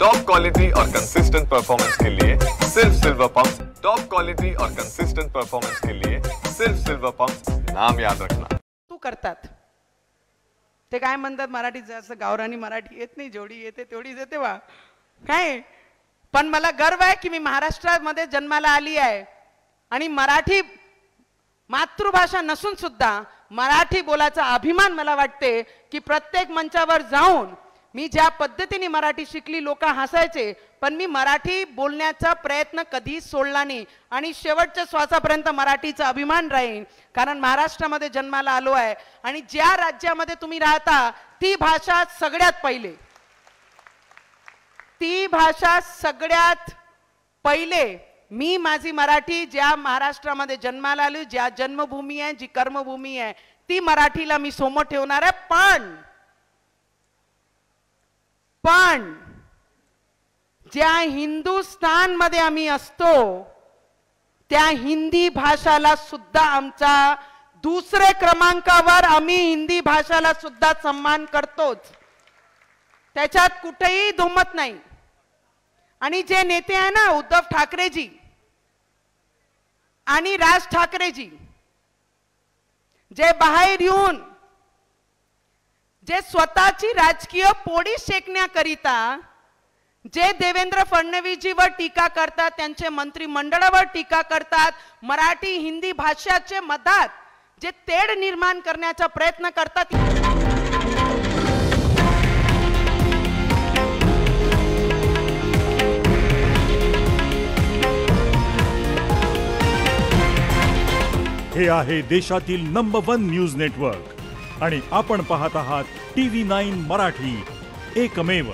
Top quality और consistent performance के लिए सिर्फ सिल्वर पंप्स। टॉप क्वालिटी और कंसिस्टेंट परफॉर्मेंस के लिए सिर्फ सिल्वर पंप्स, नाम याद रखना। तू करतात ते काय म्हणतात मराठीत, जास्त गावरानी मराठी येत नाही, जेवढी येते तेवढीच येते वा काय। पण मला गर्व आहे की मी महाराष्ट्रामध्ये जन्माला आली आहे आणि मराठी मातृभाषा नसून सुद्धा मराठी बोलायचा अभिमान मला वाटते की प्रत्येक मंचावर जाऊन मी ज्या पद्धतीने मराठी शिकली, लोक हसायचे, पण मी मराठी बोलण्याचा प्रयत्न कधी सोडला नाही आणि शेवटच्या श्वासापर्यंत मराठीचा अभिमान राहील, कारण महाराष्ट्रामध्ये जन्माला आलो आहे आणि ज्या राज्यामध्ये तुम्ही राहता ती भाषा सगळ्यात पहिले, ती भाषा सगळ्यात पहिले मी माझी मराठी ज्या महाराष्ट्रामध्ये जन्माला आलो, ज्या जन्मभूमी आहे, जी कर्मभूमी आहे, ती मराठीला मी समोर ठेवणार आहे। पण ज्या हिंदुस्थान मध्ये आम्ही असतो त्या हिंदी भाषाला सुद्धा आमचा दुसरे क्रमांकावर, आम्ही हिंदी भाषाला सुद्धा सन्मान करतोच, त्याच्यात कुठेही दुमत नाही। आणि जे नेते आहे ना, उद्धव ठाकरेजी आणि राज ठाकरेजी, जे बाहेर येऊन जे स्वतःची राजकीय पोळी शेकण्याकरिता जे देवेंद्र फडणवीसजीवर टीका करतात, त्यांचे मंत्रिमंडळावर टीका करतात, मराठी हिंदी भाषाचे मधात जे तेढ निर्माण करण्याचा प्रयत्न करतात, हे आहे देशातील नंबर 1 न्यूज नेटवर्क आणि आपण पाहत आहात TV9 मराठी, एकमेव।